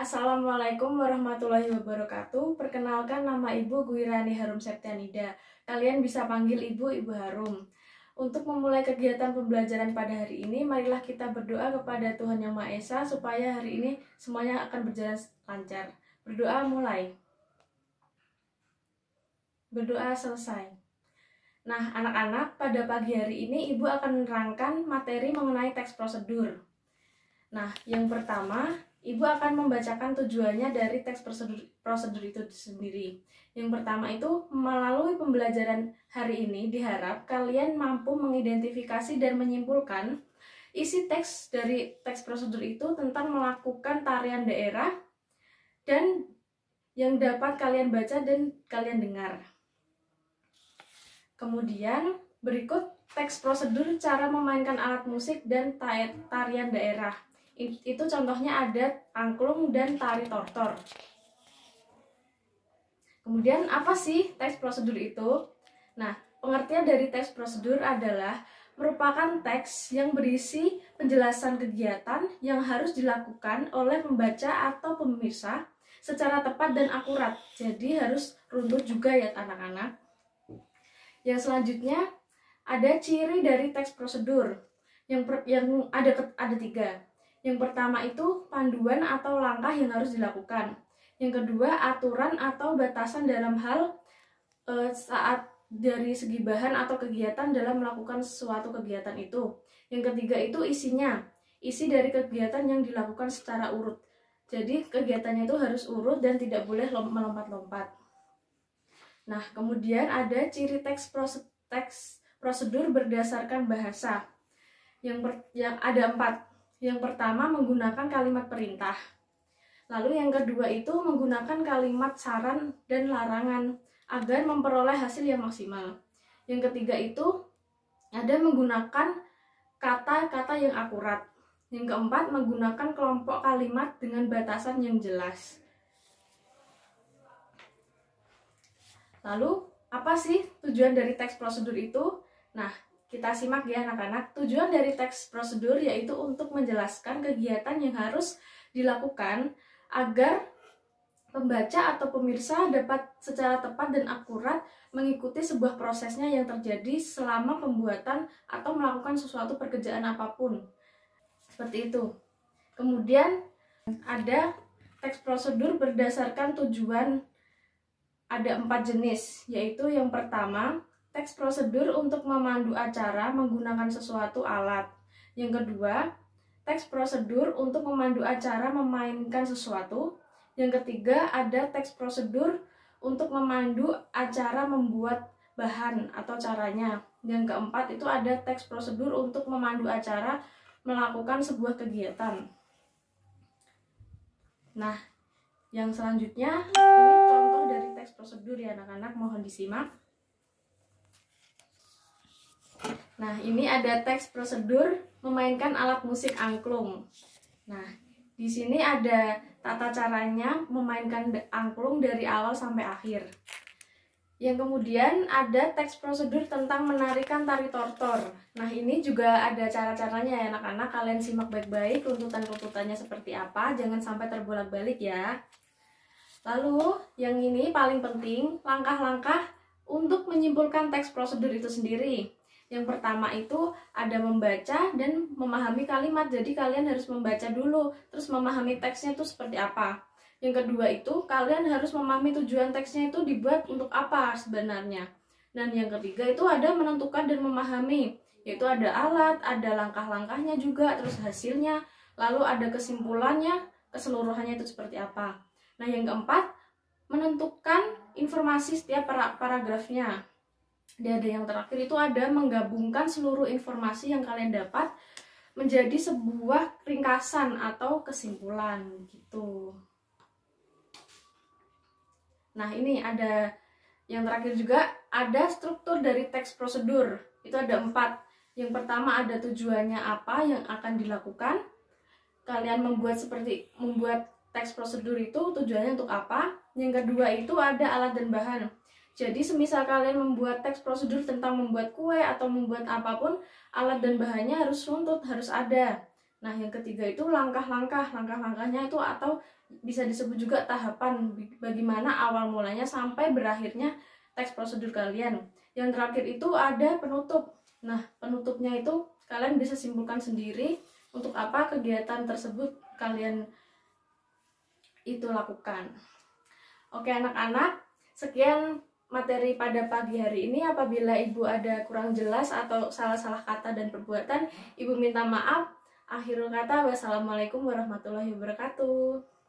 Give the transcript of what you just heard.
Assalamualaikum warahmatullahi wabarakatuh. Perkenalkan, nama Ibu Guirani Harum Septianida. Kalian bisa panggil Ibu Harum. Untuk memulai kegiatan pembelajaran pada hari ini, marilah kita berdoa kepada Tuhan Yang Maha Esa supaya hari ini semuanya akan berjalan lancar. Berdoa mulai. Berdoa selesai. Nah, anak-anak, pada pagi hari ini Ibu akan menerangkan materi mengenai teks prosedur. Nah, yang pertama, Ibu akan membacakan tujuannya dari teks prosedur itu sendiri. Yang pertama itu, melalui pembelajaran hari ini diharap kalian mampu mengidentifikasi dan menyimpulkan isi teks dari teks prosedur itu tentang melakukan tarian daerah dan yang dapat kalian baca dan kalian dengar. Kemudian, berikut teks prosedur cara memainkan alat musik dan tarian daerah. Itu contohnya ada angklung dan tari tortor. Kemudian apa sih teks prosedur itu? Nah, pengertian dari teks prosedur adalah merupakan teks yang berisi penjelasan kegiatan yang harus dilakukan oleh pembaca atau pemirsa secara tepat dan akurat. Jadi harus runtuh juga ya anak-anak. Yang selanjutnya ada ciri dari teks prosedur yang ada tiga. Yang pertama itu panduan atau langkah yang harus dilakukan. Yang kedua, aturan atau batasan dalam hal saat dari segi bahan atau kegiatan dalam melakukan suatu kegiatan itu. Yang ketiga itu isinya. Isi dari kegiatan yang dilakukan secara urut. Jadi kegiatannya itu harus urut dan tidak boleh melompat-lompat. Nah, kemudian ada ciri teks prosedur berdasarkan bahasa. Yang ada 4. Yang pertama menggunakan kalimat perintah. Lalu yang kedua itu menggunakan kalimat saran dan larangan agar memperoleh hasil yang maksimal. Yang ketiga itu ada menggunakan kata-kata yang akurat. Yang keempat menggunakan kelompok kalimat dengan batasan yang jelas. Lalu apa sih tujuan dari teks prosedur itu? Nah, kita simak ya anak-anak. Tujuan dari teks prosedur yaitu untuk menjelaskan kegiatan yang harus dilakukan agar pembaca atau pemirsa dapat secara tepat dan akurat mengikuti sebuah prosesnya yang terjadi selama pembuatan atau melakukan sesuatu pekerjaan apapun. Seperti itu. Kemudian ada teks prosedur berdasarkan tujuan, ada 4 jenis, yaitu yang pertama teks prosedur untuk memandu acara menggunakan sesuatu alat. Yang kedua, teks prosedur untuk memandu acara memainkan sesuatu. Yang ketiga, ada teks prosedur untuk memandu acara membuat bahan atau caranya. Yang keempat, itu ada teks prosedur untuk memandu acara melakukan sebuah kegiatan. Nah, yang selanjutnya, ini contoh dari teks prosedur ya anak-anak, mohon disimak. Nah, ini ada teks prosedur memainkan alat musik angklung. Nah, di sini ada tata caranya memainkan angklung dari awal sampai akhir. Yang kemudian ada teks prosedur tentang menarikan tari tortor. Nah, ini juga ada cara-caranya ya anak-anak. Kalian simak baik-baik runtutan-runtutannya seperti apa, jangan sampai terbolak-balik ya. Lalu, yang ini paling penting, langkah-langkah untuk menyimpulkan teks prosedur itu sendiri. Yang pertama itu ada membaca dan memahami kalimat. Jadi kalian harus membaca dulu, terus memahami teksnya itu seperti apa. Yang kedua itu kalian harus memahami tujuan teksnya itu dibuat untuk apa sebenarnya. Dan yang ketiga itu ada menentukan dan memahami, yaitu ada alat, ada langkah-langkahnya juga, terus hasilnya, lalu ada kesimpulannya, keseluruhannya itu seperti apa. Nah, yang keempat menentukan informasi setiap paragrafnya. Dan ada yang terakhir itu ada menggabungkan seluruh informasi yang kalian dapat menjadi sebuah ringkasan atau kesimpulan gitu. Nah, ini ada yang terakhir juga, ada struktur dari teks prosedur. Itu ada 4. Yang pertama ada tujuannya apa yang akan dilakukan. Kalian membuat teks prosedur itu tujuannya untuk apa. Yang kedua itu ada alat dan bahan. Jadi semisal kalian membuat teks prosedur tentang membuat kue atau membuat apapun, alat dan bahannya harus runtut, harus ada. Nah, yang ketiga itu langkah-langkahnya itu atau bisa disebut juga tahapan bagaimana awal mulanya sampai berakhirnya teks prosedur kalian. Yang terakhir itu ada penutup. Nah, penutupnya itu kalian bisa simpulkan sendiri untuk apa kegiatan tersebut kalian itu lakukan. Oke anak-anak, sekian materi pada pagi hari ini. Apabila Ibu ada kurang jelas atau salah-salah kata dan perbuatan, Ibu minta maaf. Akhirul kata, wassalamualaikum warahmatullahi wabarakatuh.